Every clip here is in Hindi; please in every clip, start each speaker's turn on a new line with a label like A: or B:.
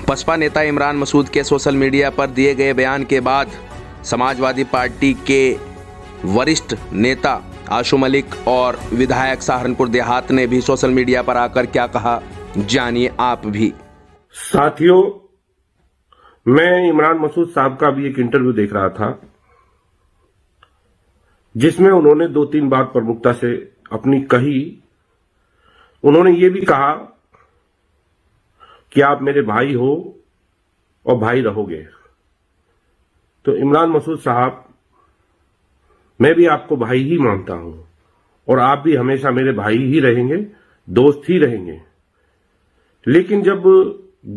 A: बसपा नेता इमरान मसूद के सोशल मीडिया पर दिए गए बयान के बाद समाजवादी पार्टी के वरिष्ठ नेता आशु मलिक और विधायक सहारनपुर देहात ने भी सोशल मीडिया पर आकर क्या कहा, जानिए आप भी।
B: साथियों, मैं इमरान मसूद साहब का भी एक इंटरव्यू देख रहा था जिसमें उन्होंने 2-3 बात प्रमुखता से अपनी कही। उन्होंने ये भी कहा कि आप मेरे भाई हो और भाई रहोगे। तो इमरान मसूद साहब, मैं भी आपको भाई ही मानता हूं और आप भी हमेशा मेरे भाई ही रहेंगे, दोस्त ही रहेंगे। लेकिन जब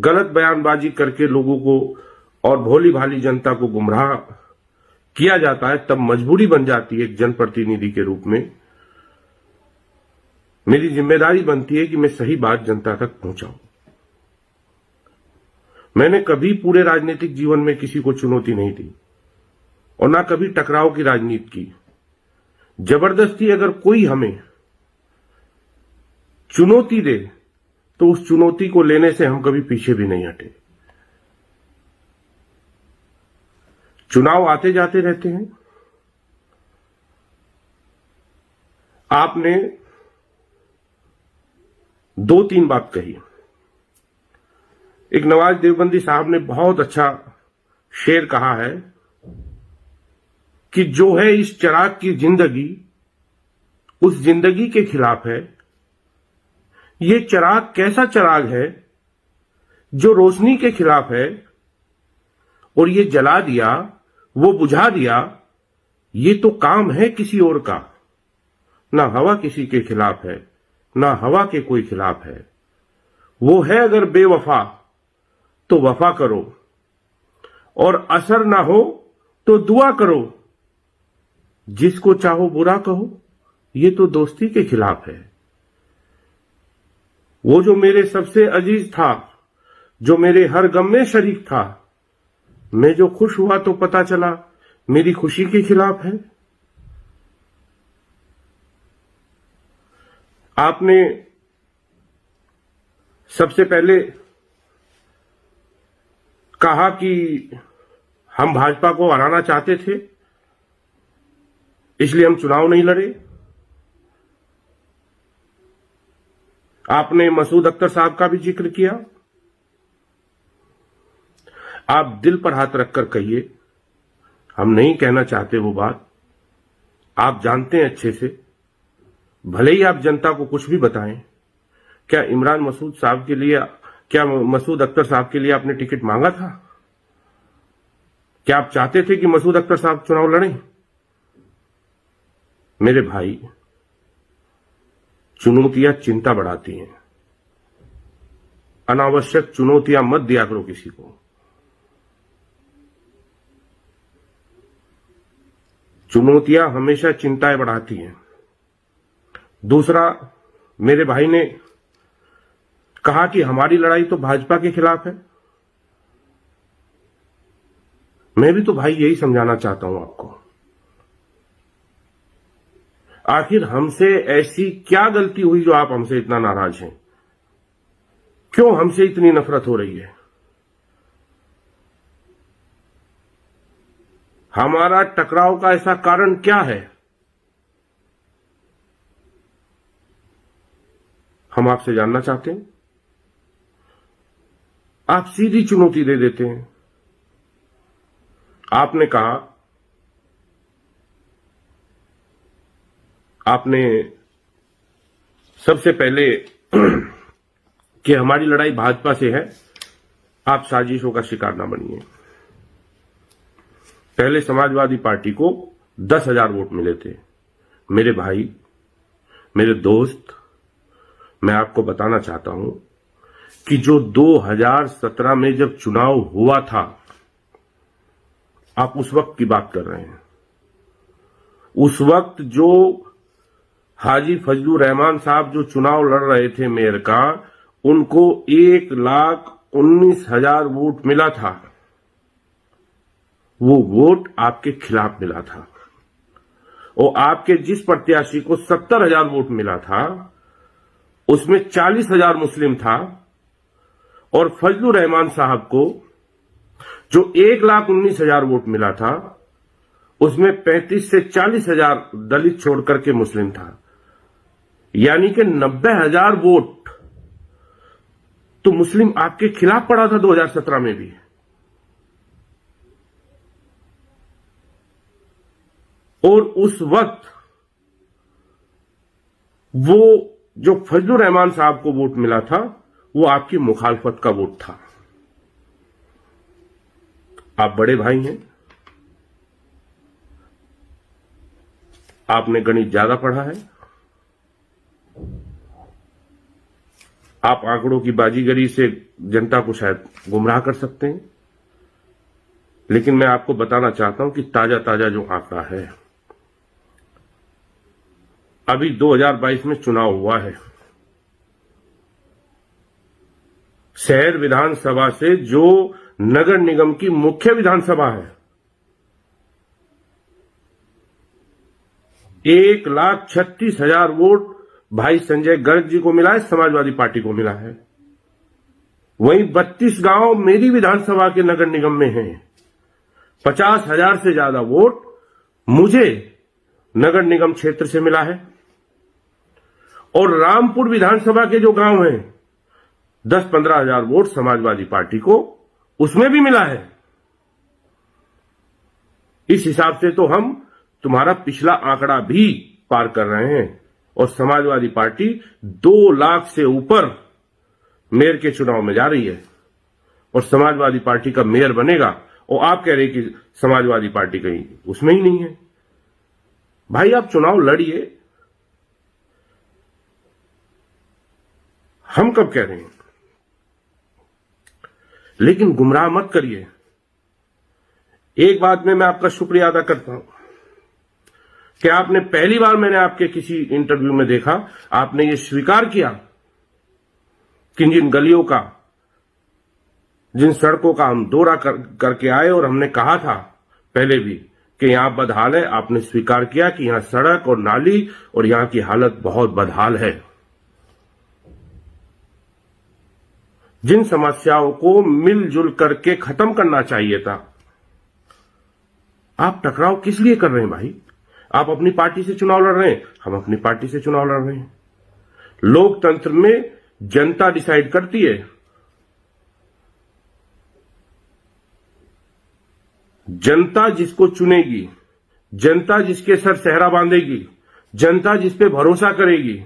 B: गलत बयानबाजी करके लोगों को और भोली भाली जनता को गुमराह किया जाता है, तब मजबूरी बन जाती है एक जनप्रतिनिधि के रूप में, मेरी जिम्मेदारी बनती है कि मैं सही बात जनता तक पहुंचाऊं। मैंने कभी पूरे राजनीतिक जीवन में किसी को चुनौती नहीं दी और ना कभी टकराव की राजनीति की। जबरदस्ती अगर कोई हमें चुनौती दे तो उस चुनौती को लेने से हम कभी पीछे भी नहीं हटे। चुनाव आते जाते रहते हैं। आपने 2-3 बात कही। एक नवाज देवबंदी साहब ने बहुत अच्छा शेर कहा है कि जो है इस चिराग की जिंदगी उस जिंदगी के खिलाफ है। ये चिराग कैसा चिराग है जो रोशनी के खिलाफ है और ये जला दिया, वो बुझा दिया। ये तो काम है किसी और का, ना हवा किसी के खिलाफ है, ना हवा के कोई खिलाफ है। वो है अगर बेवफा तो वफा करो और असर ना हो तो दुआ करो। जिसको चाहो बुरा कहो, ये तो दोस्ती के खिलाफ है। वो जो मेरे सबसे अजीज था, जो मेरे हर गम में शरीक था, मैं जो खुश हुआ तो पता चला मेरी खुशी के खिलाफ है। आपने सबसे पहले कहा कि हम भाजपा को हराना चाहते थे, इसलिए हम चुनाव नहीं लड़े। आपने मसूद अख्तर साहब का भी जिक्र किया। आप दिल पर हाथ रखकर कहिए, हम नहीं कहना चाहते वो बात। आप जानते हैं अच्छे से, भले ही आप जनता को कुछ भी बताएं। क्या इमरान मसूद साहब के लिए, क्या मसूद अख्तर साहब के लिए आपने टिकट मांगा था? क्या आप चाहते थे कि मसूद अख्तर साहब चुनाव लड़ें? मेरे भाई, चुनौतियां चिंता बढ़ाती हैं। अनावश्यक चुनौतियां मत दिया करो किसी को। चुनौतियां हमेशा चिंताएं बढ़ाती हैं। दूसरा, मेरे भाई ने कहा कि हमारी लड़ाई तो भाजपा के खिलाफ है। मैं भी तो भाई यही समझाना चाहता हूं आपको। आखिर हमसे ऐसी क्या गलती हुई जो आप हमसे इतना नाराज हैं? क्यों हमसे इतनी नफरत हो रही है? हमारा टकराव का ऐसा कारण क्या है? हम आपसे जानना चाहते हैं। आप सीधी चुनौती दे देते हैं। आपने कहा, आपने सबसे पहले कि हमारी लड़ाई भाजपा से है, आप साजिशों का शिकार ना बनिए। पहले समाजवादी पार्टी को 10,000 वोट मिले थे। मेरे भाई, मेरे दोस्त, मैं आपको बताना चाहता हूं कि जो 2017 में जब चुनाव हुआ था, आप उस वक्त की बात कर रहे हैं। उस वक्त जो हाजी फजलुर रहमान साहब जो चुनाव लड़ रहे थे मेयर का, उनको 1,19,000 वोट मिला था। वो वोट आपके खिलाफ मिला था और आपके जिस प्रत्याशी को 70,000 वोट मिला था, उसमें 40,000 मुस्लिम था और फजलुर रहमान साहब को जो 1,19,000 वोट मिला था, उसमें 35 से 40,000 दलित छोड़कर के मुस्लिम था, यानी कि 90,000 वोट तो मुस्लिम आपके खिलाफ पड़ा था 2017 में भी। और उस वक्त वो जो फजलुर रहमान साहब को वोट मिला था, वो आपकी मुखालफत का वोट था। आप बड़े भाई हैं, आपने गणित ज्यादा पढ़ा है, आप आंकड़ों की बाजीगरी से जनता को शायद गुमराह कर सकते हैं, लेकिन मैं आपको बताना चाहता हूं कि ताजा ताजा जो आंकड़ा है, अभी 2022 में चुनाव हुआ है, शहर विधानसभा से जो नगर निगम की मुख्य विधानसभा है, 1,36,000 वोट भाई संजय गर्ग जी को मिला है, समाजवादी पार्टी को मिला है। वहीं 32 गांव मेरी विधानसभा के नगर निगम में हैं। 50,000 से ज्यादा वोट मुझे नगर निगम क्षेत्र से मिला है। और रामपुर विधानसभा के जो गांव हैं, 10-15,000 वोट समाजवादी पार्टी को उसमें भी मिला है। इस हिसाब से तो हम तुम्हारा पिछला आंकड़ा भी पार कर रहे हैं और समाजवादी पार्टी 2 लाख से ऊपर मेयर के चुनाव में जा रही है और समाजवादी पार्टी का मेयर बनेगा। और आप कह रहे कि समाजवादी पार्टी कहीं उसमें ही नहीं है। भाई आप चुनाव लड़िए, हम कब कह रहे हैं, लेकिन गुमराह मत करिए। एक बात में मैं आपका शुक्रिया अदा करता हूं कि आपने पहली बार मैंने आपके किसी इंटरव्यू में देखा, आपने ये स्वीकार किया कि जिन गलियों का, जिन सड़कों का हम दौरा करके आए और हमने कहा था पहले भी कि यहां बदहाल है, आपने स्वीकार किया कि यहां सड़क और नाली और यहां की हालत बहुत बदहाल है। जिन समस्याओं को मिलजुल करके खत्म करना चाहिए था, आप टकराव किस लिए कर रहे हैं भाई? आप अपनी पार्टी से चुनाव लड़ रहे हैं, हम अपनी पार्टी से चुनाव लड़ रहे हैं। लोकतंत्र में जनता डिसाइड करती है। जनता जिसको चुनेगी, जनता जिसके सर सहरा बांधेगी, जनता जिस पे भरोसा करेगी,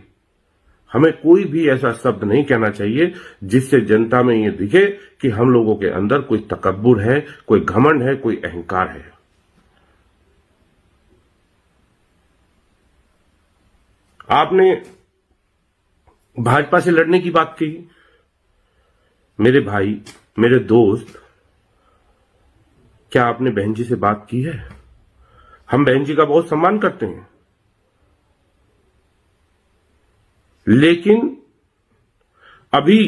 B: हमें कोई भी ऐसा शब्द नहीं कहना चाहिए जिससे जनता में यह दिखे कि हम लोगों के अंदर कोई तकब्बुर है, कोई घमंड है, कोई अहंकार है। आपने भाजपा से लड़ने की बात कही। मेरे भाई, मेरे दोस्त, क्या आपने बहन जी से बात की है? हम बहन जी का बहुत सम्मान करते हैं, लेकिन अभी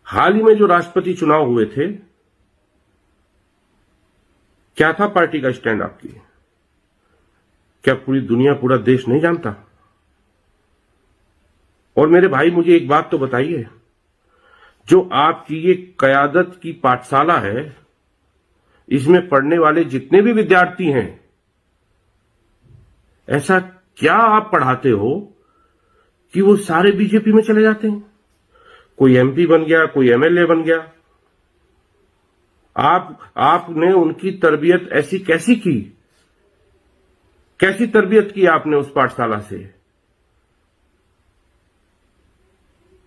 B: हाल ही में जो राष्ट्रपति चुनाव हुए थे, क्या था पार्टी का स्टैंड आपकी? क्या पूरी दुनिया, पूरा देश नहीं जानता? और मेरे भाई मुझे एक बात तो बताइए, जो आपकी ये कयादत की पाठशाला है, इसमें पढ़ने वाले जितने भी विद्यार्थी हैं, ऐसा क्या आप पढ़ाते हो कि वो सारे बीजेपी में चले जाते हैं? कोई एमपी बन गया, कोई एमएलए बन गया। आपने उनकी तरबियत ऐसी कैसी की? कैसी तरबियत की आपने उस पाठशाला से?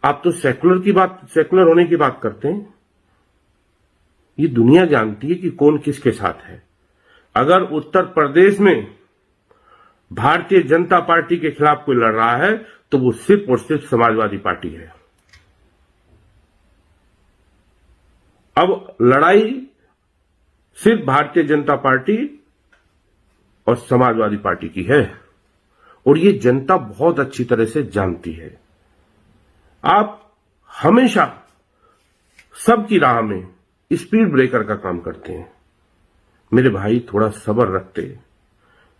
B: आप तो सेकुलर होने की बात करते हैं। ये दुनिया जानती है कि कौन किसके साथ है। अगर उत्तर प्रदेश में भारतीय जनता पार्टी के खिलाफ कोई लड़ रहा है तो वो सिर्फ और सिर्फ समाजवादी पार्टी है। अब लड़ाई सिर्फ भारतीय जनता पार्टी और समाजवादी पार्टी की है और ये जनता बहुत अच्छी तरह से जानती है। आप हमेशा सबकी राह में स्पीड ब्रेकर का काम करते हैं। मेरे भाई थोड़ा सब्र रखते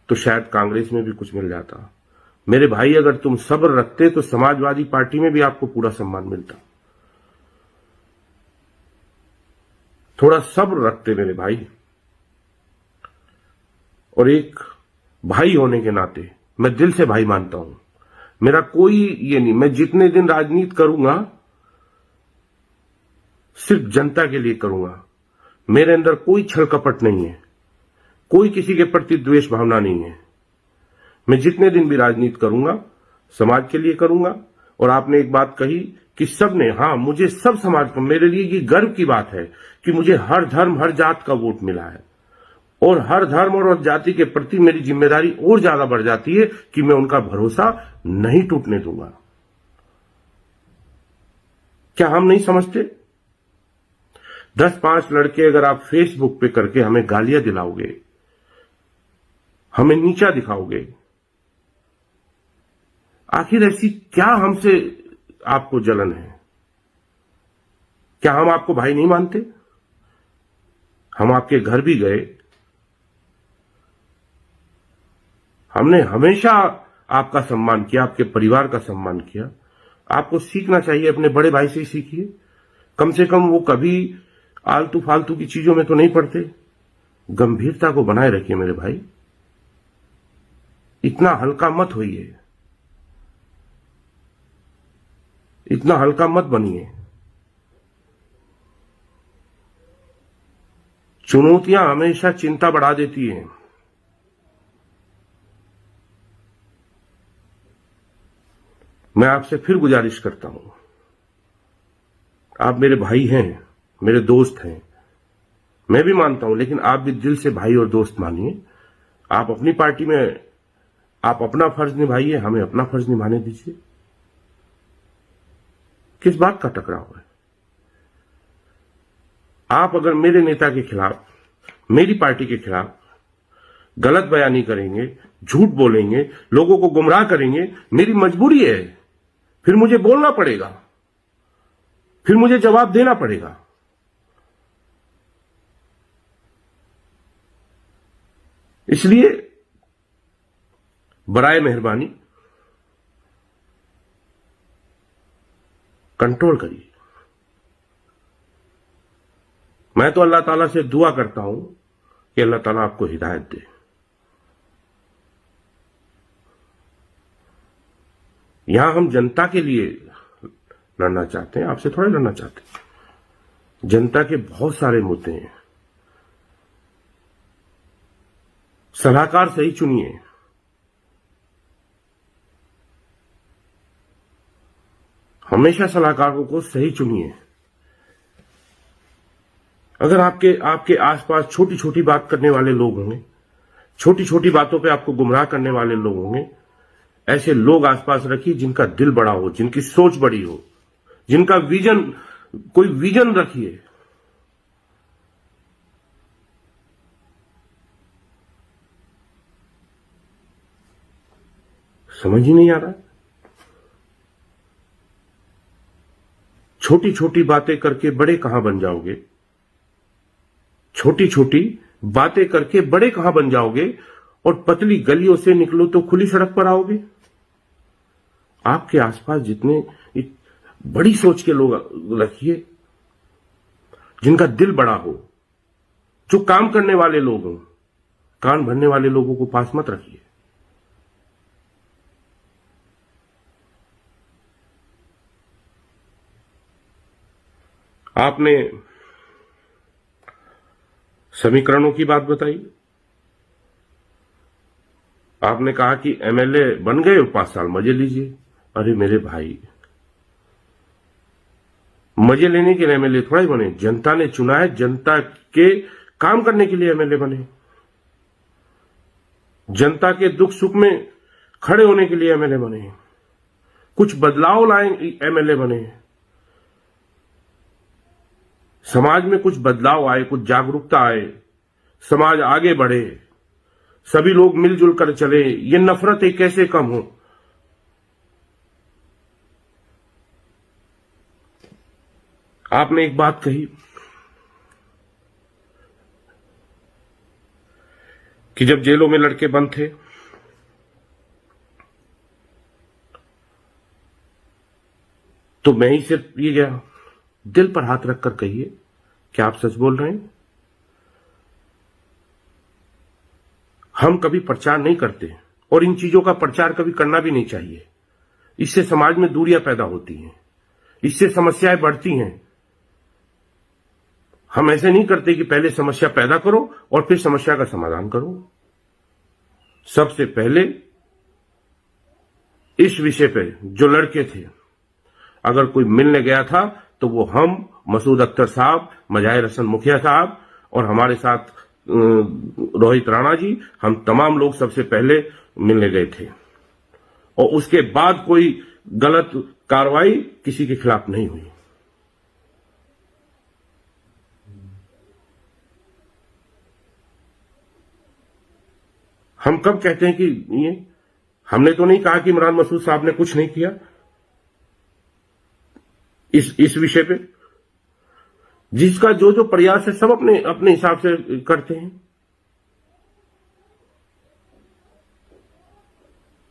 B: तो शायद कांग्रेस में भी कुछ मिल जाता, मेरे भाई, अगर तुम सब्र रखते तो समाजवादी पार्टी में भी आपको पूरा सम्मान मिलता। थोड़ा सब्र रखते मेरे भाई। और एक भाई होने के नाते मैं दिल से भाई मानता हूं। मेरा कोई ये नहीं, मैं जितने दिन राजनीति करूंगा सिर्फ जनता के लिए करूंगा। मेरे अंदर कोई छल कपट नहीं है, कोई किसी के प्रति द्वेष भावना नहीं है। मैं जितने दिन भी राजनीति करूंगा समाज के लिए करूंगा। और आपने एक बात कही कि सबने, हाँ, मुझे सब समाज को, मेरे लिए ये गर्व की बात है कि मुझे हर धर्म हर जात का वोट मिला है। और हर धर्म और जाति के प्रति मेरी जिम्मेदारी और ज्यादा बढ़ जाती है कि मैं उनका भरोसा नहीं टूटने दूंगा। क्या हम नहीं समझते? 10-5 लड़के अगर आप फेसबुक पे करके हमें गालियां दिलाओगे, हमें नीचा दिखाओगे, आखिर ऐसी क्या हमसे आपको जलन है? क्या हम आपको भाई नहीं मानते? हम आपके घर भी गए, हमने हमेशा आपका सम्मान किया, आपके परिवार का सम्मान किया। आपको सीखना चाहिए, अपने बड़े भाई से ही सीखिए। कम से कम वो कभी आलतू फालतू की चीजों में तो नहीं पड़ते। गंभीरता को बनाए रखिए मेरे भाई, इतना हल्का मत होइए, इतना हल्का मत बनिए। चुनौतियां हमेशा चिंता बढ़ा देती हैं। मैं आपसे फिर गुजारिश करता हूं, आप मेरे भाई हैं, मेरे दोस्त हैं, मैं भी मानता हूं, लेकिन आप भी दिल से भाई और दोस्त मानिए। आप अपनी पार्टी में आप अपना फर्ज निभाइए, हमें अपना फर्ज निभाने दीजिए। किस बात का टकराव है? आप अगर मेरे नेता के खिलाफ, मेरी पार्टी के खिलाफ गलत बयानी करेंगे, झूठ बोलेंगे, लोगों को गुमराह करेंगे, मेरी मजबूरी है, फिर मुझे बोलना पड़ेगा, फिर मुझे जवाब देना पड़ेगा। इसलिए बराए मेहरबानी कंट्रोल करिए। मैं तो अल्लाह ताला से दुआ करता हूं कि अल्लाह ताला आपको हिदायत दे। यहां हम जनता के लिए लड़ना चाहते हैं, आपसे थोड़ा लड़ना चाहते हैं। जनता के बहुत सारे मुद्दे हैं, सलाहकार सही चुनिए। हमेशा सलाहकारों को सही चुनिए। अगर आपके आसपास छोटी छोटी बात करने वाले लोग होंगे, छोटी छोटी बातों पे आपको गुमराह करने वाले लोग होंगे, ऐसे लोग आसपास रखिए जिनका दिल बड़ा हो, जिनकी सोच बड़ी हो, जिनका विजन, कोई विजन रखिए। समझ ही नहीं आ रहा। छोटी छोटी बातें करके बड़े कहां बन जाओगे? छोटी छोटी बातें करके बड़े कहां बन जाओगे? और पतली गलियों से निकलो तो खुली सड़क पर आओगे। आपके आसपास जितने बड़ी सोच के लोग रखिए, जिनका दिल बड़ा हो, जो काम करने वाले लोग हों। कान भरने वाले लोगों को पास मत रखिए। आपने समीकरणों की बात बताई। आपने कहा कि एमएलए बन गए और 5 साल मजे लीजिए। अरे मेरे भाई, मजे लेने के लिए एमएलए थोड़ा ही बने। जनता ने चुना है, जनता के काम करने के लिए एमएलए बने। जनता के दुख सुख में खड़े होने के लिए एमएलए बने। कुछ बदलाव लाए एमएलए बने। समाज में कुछ बदलाव आए, कुछ जागरूकता आए, समाज आगे बढ़े, सभी लोग मिलजुल कर चले, ये नफरतें कैसे कम हो। आपने एक बात कही कि जब जेलों में लड़के बंद थे तो मैं ही सिर्फ ये गया, दिल पर हाथ रखकर कहिए, क्या आप सच बोल रहे हैं? हम कभी प्रचार नहीं करते और इन चीजों का प्रचार कभी करना भी नहीं चाहिए। इससे समाज में दूरियां पैदा होती हैं, इससे समस्याएं बढ़ती हैं। हम ऐसे नहीं करते कि पहले समस्या पैदा करो और फिर समस्या का समाधान करो। सबसे पहले इस विषय पे जो लड़के थे, अगर कोई मिलने गया था तो वो हम, मसूद अख्तर साहब, मजाहिर हसन मुखिया साहब और हमारे साथ रोहित राणा जी, हम तमाम लोग सबसे पहले मिलने गए थे और उसके बाद कोई गलत कार्रवाई किसी के खिलाफ नहीं हुई। हम कब कहते हैं कि ये, हमने तो नहीं कहा कि इमरान मसूद साहब ने कुछ नहीं किया इस विषय पे। जिसका जो जो प्रयास है सब अपने अपने हिसाब से करते हैं।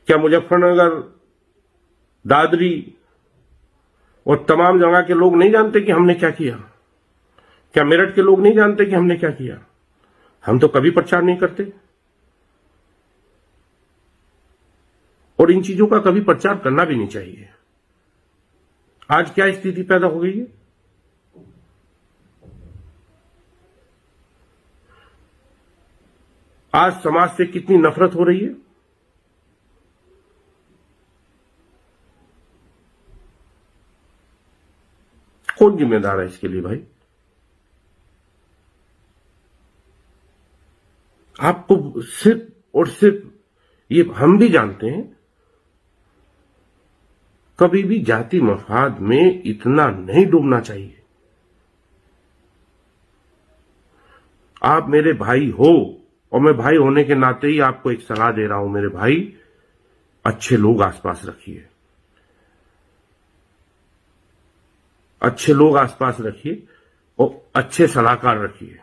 B: क्या मुजफ्फरनगर, दादरी और तमाम जगह के लोग नहीं जानते कि हमने क्या किया? क्या मेरठ के लोग नहीं जानते कि हमने क्या किया? हम तो कभी प्रचार नहीं करते और इन चीजों का कभी प्रचार करना भी नहीं चाहिए। आज क्या स्थिति पैदा हो गई है? आज समाज से कितनी नफरत हो रही है। कौन जिम्मेदार है इसके लिए भाई? आपको सिर्फ और सिर्फ ये हम भी जानते हैं, कभी भी जाति मफाद में इतना नहीं डूबना चाहिए। आप मेरे भाई हो और मैं भाई होने के नाते ही आपको एक सलाह दे रहा हूं, मेरे भाई, अच्छे लोग आसपास रखिए, अच्छे लोग आसपास रखिए और अच्छे सलाहकार रखिए।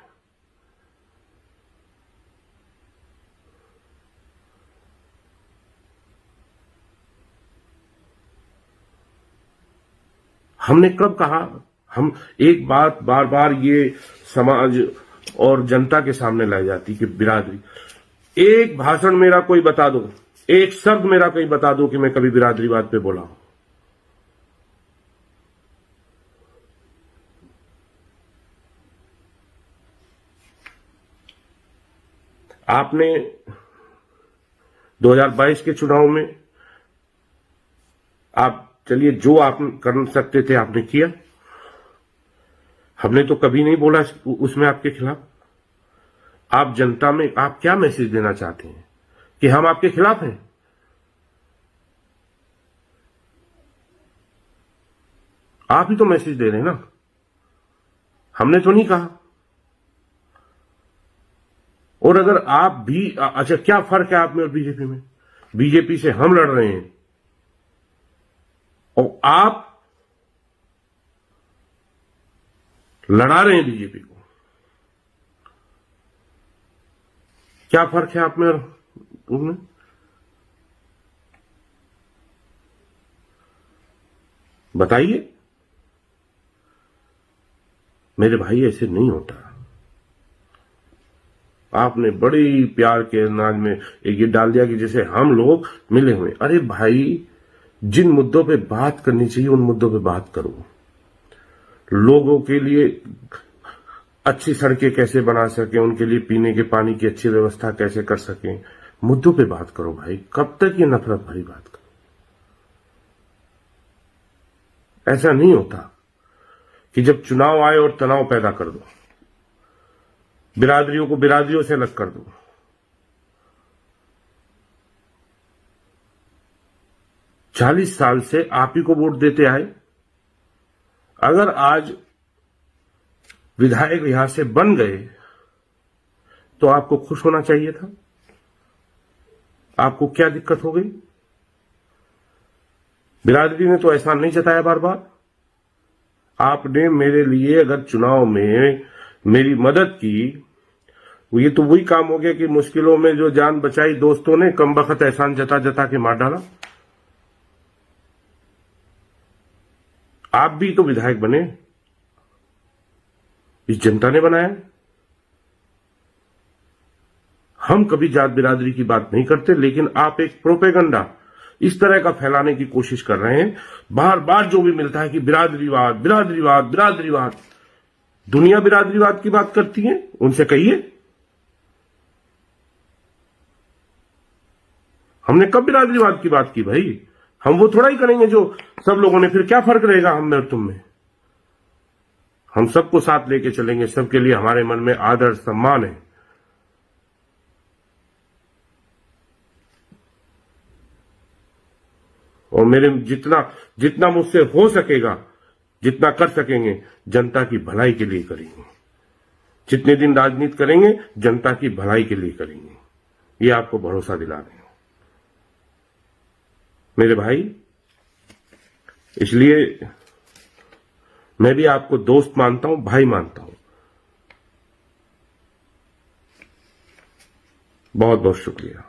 B: हमने कब कहा? हम एक बात बार बार ये समाज और जनता के सामने लाई जाती कि बिरादरी, एक भाषण मेरा कोई बता दो, एक शब्द मेरा कोई बता दो कि मैं कभी बिरादरीवाद पे बोला हूं। आपने 2022 के चुनाव में आप, चलिए, जो आप कर सकते थे आपने किया। हमने तो कभी नहीं बोला उसमें आपके खिलाफ। आप जनता में आप क्या मैसेज देना चाहते हैं कि हम आपके खिलाफ हैं? आप ही तो मैसेज दे रहे हैं ना, हमने तो नहीं कहा। और अगर आप भी, अच्छा, क्या फर्क है आप में और बीजेपी में? बीजेपी से हम लड़ रहे हैं और आप लड़ा रहे हैं बीजेपी को। क्या फर्क है आप में और उनमें? बताइए मेरे भाई, ऐसे नहीं होता। आपने बड़ी प्यार के अंदाज में एक ये डाल दिया कि जैसे हम लोग मिले हुए। अरे भाई, जिन मुद्दों पे बात करनी चाहिए उन मुद्दों पे बात करो। लोगों के लिए अच्छी सड़कें कैसे बना सके, उनके लिए पीने के पानी की अच्छी व्यवस्था कैसे कर सके, मुद्दों पे बात करो भाई। कब तक ये नफरत भरी बात करो? ऐसा नहीं होता कि जब चुनाव आए और तनाव पैदा कर दो, बिरादरियों को बिरादरियों से अलग कर दो। चालीस साल से आप ही को वोट देते आए। अगर आज विधायक यहां से बन गए तो आपको खुश होना चाहिए था। आपको क्या दिक्कत हो गई? बिरादरी ने तो एहसान नहीं जताया बार बार। आपने मेरे लिए अगर चुनाव में मेरी मदद की, ये तो वही काम हो गया कि मुश्किलों में जो जान बचाई दोस्तों ने, कम बखत एहसान जता जता के मार डाला। आप भी तो विधायक बने, इस जनता ने बनाया। हम कभी जात बिरादरी की बात नहीं करते, लेकिन आप एक प्रोपेगेंडा इस तरह का फैलाने की कोशिश कर रहे हैं। बार बार जो भी मिलता है कि बिरादरीवाद बिरादरीवाद बिरादरीवाद, दुनिया बिरादरीवाद की बात करती है, उनसे कहिए। हमने कब बिरादरीवाद की बात की भाई? हम वो थोड़ा ही करेंगे जो सब लोगों ने, फिर क्या फर्क रहेगा हम में और तुम में? हम सबको साथ लेके चलेंगे, सबके लिए हमारे मन में आदर सम्मान है। और मेरे जितना मुझसे हो सकेगा, जितना कर सकेंगे, जनता की भलाई के लिए करेंगे। जितने दिन राजनीति करेंगे, जनता की भलाई के लिए करेंगे, ये आपको भरोसा दिला रहे हैं मेरे भाई। इसलिए मैं भी आपको दोस्त मानता हूं, भाई मानता हूं। बहुत बहुत शुक्रिया।